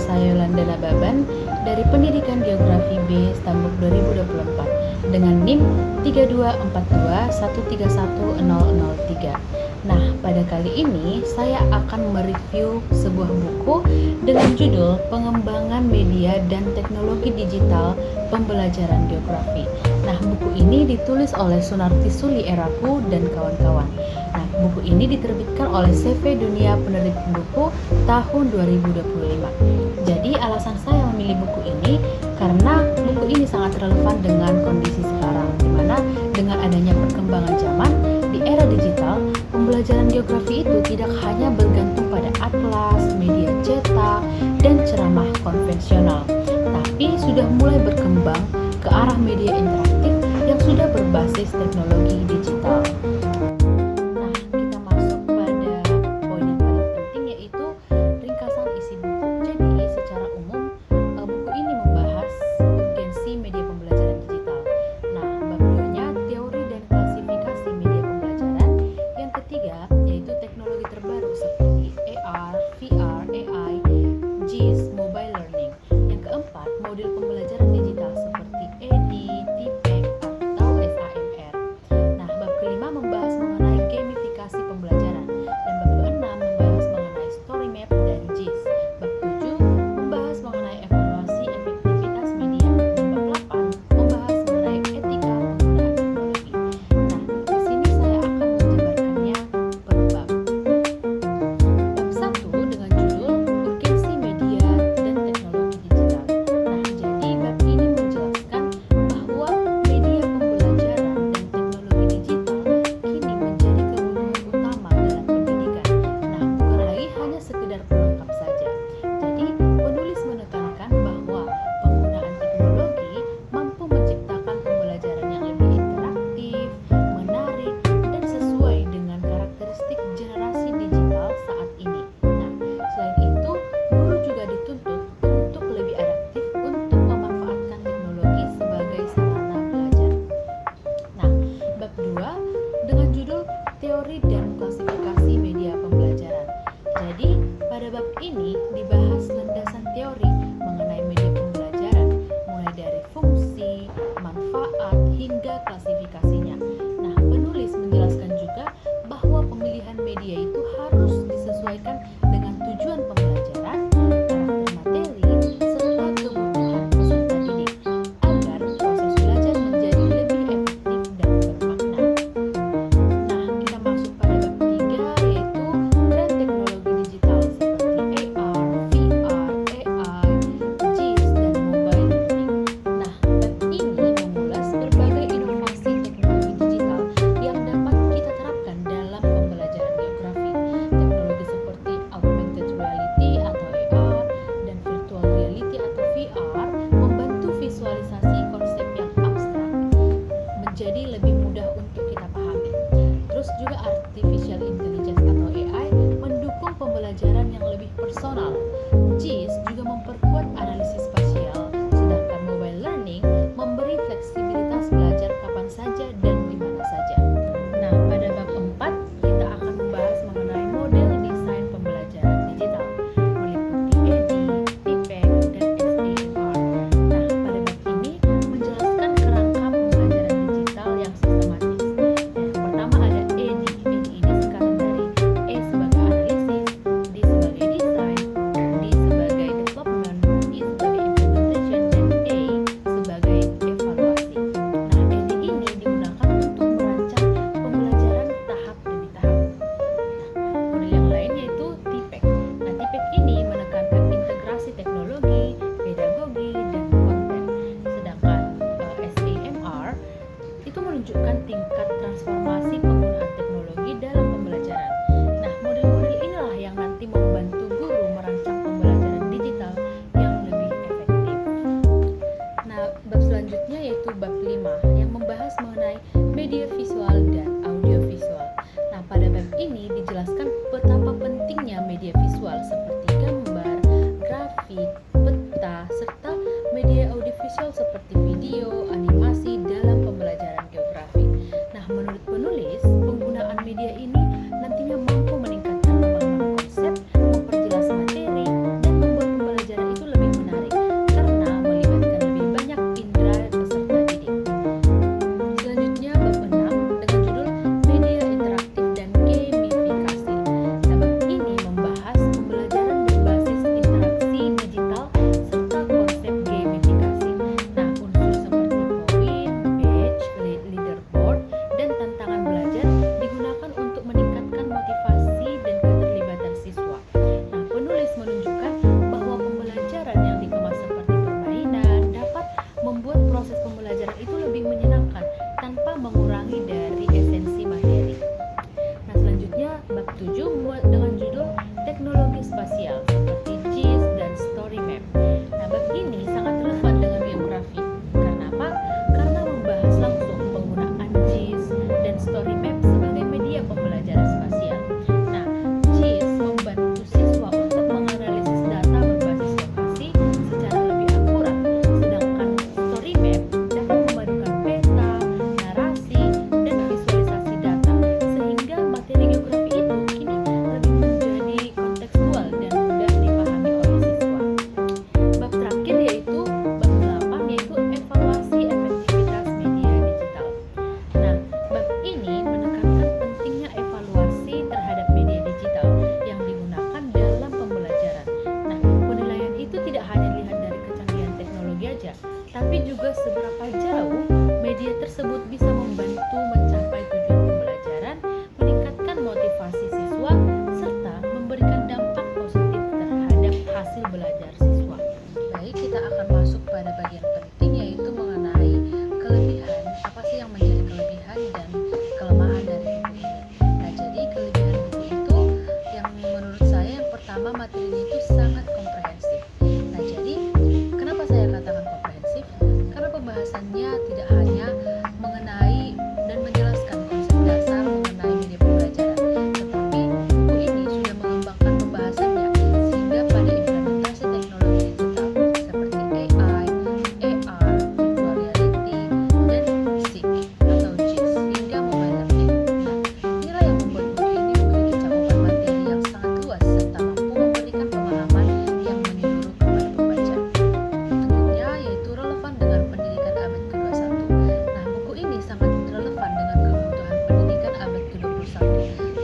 saya Yolanda Nababan dari Pendidikan Geografi B Stambuk 2024 dengan NIM 3242131003. Nah, pada kali ini saya akan mereview sebuah buku dengan judul Pengembangan Media dan Teknologi Digital Pembelajaran Geografi. Nah, buku ini ditulis oleh Sunarti Suli Eraku dan kawan-kawan. Nah, buku ini diterbitkan oleh CV Dunia Penerbit Buku tahun 2025. Jadi, alasan saya memilih buku ini karena buku ini sangat relevan dengan kondisi sekarang, di mana dengan adanya perkembangan zaman di era digital, pembelajaran geografi itu tidak hanya bergantung pada atlas, media cetak, dan ceramah konvensional, tapi sudah mulai berkembang ke arah media interaktif yang sudah berbasis teknologi digital. Nah, kita masuk pada poin yang paling penting, yaitu ringkasan isi buku. Jadi, secara umum, buku ini membahas urgensi media pembelajaran digital. Nah, bab 2-nya teori dan klasifikasi media pembelajaran. Yang ketiga, yaitu teknologi terbaru seperti AR, VR, AI, GIS, mobile learning. Yang keempat, model pembelajaran digital seperti ED, TPEC, atau SAMR. Nah, bab kelima membahas mengenai gamifikasi pembelajaran. Dan bab keenam membahas mengenai story map dan GIS. Bab 7 membahas mengenai evaluasi efektivitas media. Dan bab 8 membahas mengenai etika penggunaan teknologi. Nah, di sini saya akan menjabarkannya per bab. Bab 1 dengan judul Urgensi Media dan Teknologi Digital. Nah, jadi bab ini menjelaskan bahwa media pembelajaran dan teknologi digital kini menjadi kebutuhan utama dalam pendidikan. Nah, bukan lagi hanya sekedar pelengkap saja. Jadi, penulis menekankan bahwa penggunaan teknologi mampu menciptakan pembelajaran yang lebih interaktif, menarik, dan sesuai dengan karakteristik generasi digital saat ini. Nah, selain itu, guru juga dituntut untuk lebih adaptif untuk memanfaatkan teknologi sebagai sarana belajar. Nah, bab 2 dengan judul Teori dan Klasifikasi Media Pembelajaran. Jadi, pada bab ini dibahas landasan teori mengenai media pembelajaran, mulai dari fungsi, manfaat, hingga klasifikasinya. Nah, penulis menjelaskan juga bahwa pemilihan media itu harus disesuaikan dengan tujuan pembelajaran, karakter materi, serta kebutuhan peserta didik, agar proses belajar menjadi lebih efektif dan bermakna. Nah, kita masuk pada bab 3, yaitu tren teknologi digital seperti AR, VR, AI, GIS, dan mobile learning. Nah, bab ini mengulas berbagai inovasi teknologi digital yang dapat kita terapkan dalam pembelajaran geografi. Teknologi seperti augmented reality atau AR dan virtual reality atau VR membantu visualisasi konsep yang abstrak menjadi lebih mudah untuk kita pahami. Terus juga artificial intelligence atau AI mendukung pembelajaran yang lebih personal. GIS juga memperkuat analisis spasial, sedangkan mobile learning memberi fleksibilitas belajar kapan saja dan di mana saja. Nah, pada bab 4 kita akan membahas mengenai model desain pembelajaran digital, meliputi ED, TPEC, dan SAMR. Nah, pada bab ini menjelaskan kerangka pembelajaran digital yang sistematis. Yang pertama ada ED. ED ini singkatan dari E sebagai analisis, D sebagai desain, pertama materinya itu sangat komprehensif. Nah, jadi kenapa saya katakan komprehensif? Karena pembahasannya tidak hanya mengenai dan menjelaskan konsep dasar mengenai media pembelajaran, tetapi buku ini sudah mengembangkan pembahasannya sehingga pada implementasi teknologi digital seperti AI, AR, virtual reality, dan SIG atau JIS hingga mobile learning. Nah, inilah yang membuat buku ini memiliki cakupan materi yang sangat luas serta mampu memberikan pemahaman yang menyeluruh kepada pembaca. Tentunya yaitu relevan dengan pendidikan abad ke-21. Nah, buku ini sangat relevan dengan kebutuhan pendidikan abad ke-21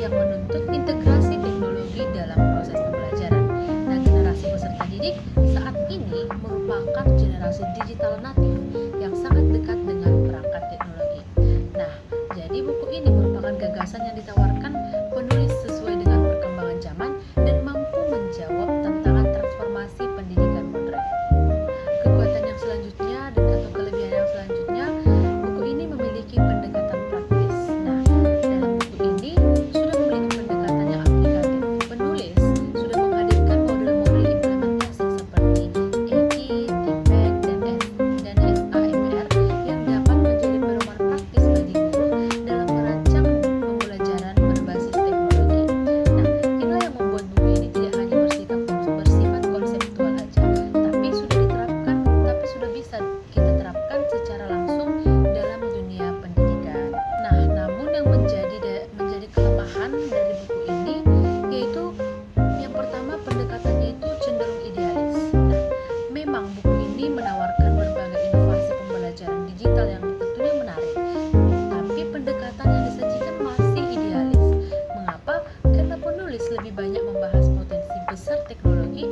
yang menuntut integrasi teknologi dalam proses pembelajaran. Nah, generasi peserta didik saat ini merupakan generasi digital natif yang sangat dekat dengan perangkat teknologi. Nah, jadi buku ini merupakan gagasan yang ditawarkan penulis sesuai dengan perkembangan zaman dan mampu menjawab tantangan transformasi pendidikan modern. Kekuatan yang selanjutnya dan atau kelebihan yang selanjutnya, buku ini memiliki pendekatan praktis. Nah, dalam buku ini sudah memiliki pendekatan yang aplikatif. Penulis sudah menghadirkan model-model implementasi seperti EKID, IPEK, dan SAMR yang dapat menjadi pedoman praktis bagi guru dalam merancang pembelajaran berbasis teknologi. Nah, inilah yang membuat buku ini tidak hanya bersifat konseptual aja, tapi sudah bisa kita terapkan secara langsung dalam dunia pendidikan. Nah, namun yang menjadi kelemahan dari buku ini yaitu yang pertama, pendekatannya itu cenderung idealis. Nah, memang buku ini menawarkan berbagai inovasi pembelajaran digital yang tentunya menarik, tapi pendekatan yang disajikan masih idealis. Mengapa? Karena penulis lebih banyak membahas potensi besar teknologi,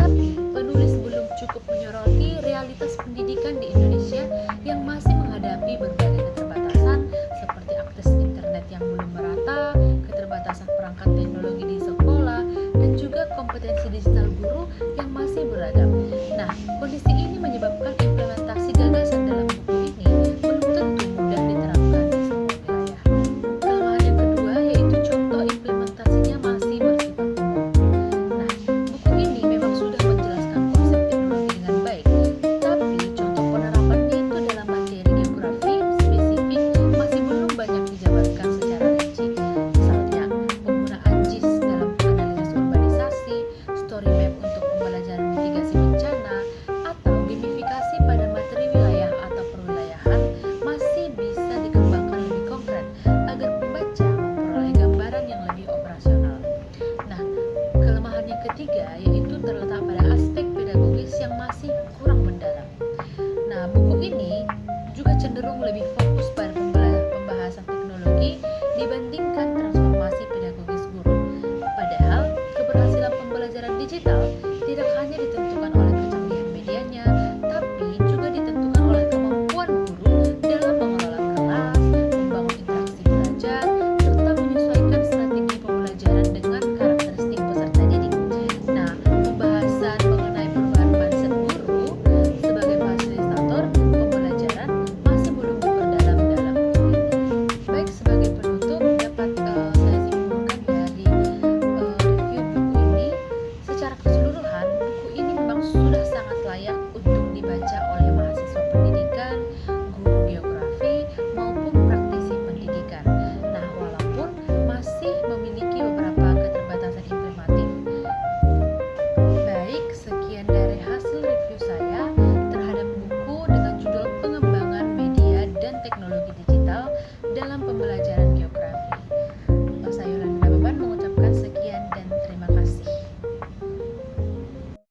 tapi penulis belum cukup menyoroti realitas pendidikan di Indonesia yang masih menghadapi berbagai keterbatasan seperti akses internet yang belum merata, keterbatasan perangkat teknologi di sekolah, dan juga kompetensi digital guru yang masih beragam. Nah, kondisi ini menyebabkan implementasi gagasan dalam buku ini belum tentu mudah diterapkan di semua wilayah. Kelemahan yang kedua yaitu contoh implementasinya masih bersifat umum. Nah, buku ini memang sudah menjelaskan konsep teknologi dengan baik, tapi contoh penerapannya itu dalam materi geografi spesifik masih belum banyak dijabarkan secara rinci. Misalnya, penggunaan JIS dalam analisis urbanisasi, story map untuk pembelajaran mitigasi bencana, atau gamifikasi pada materi wilayah atau perwilayahan masih bisa dikembangkan lebih konkret agar pembaca memperoleh gambaran yang lebih operasional. Nah, kelemahan yang ketiga yaitu terletak pada aspek pedagogis yang masih kurang mendalam. Nah, buku ini juga cenderung lebih fokus pada pembahasan teknologi dibandingkan transformasi pedagogis guru. Padahal, keberhasilan pembelajaran digital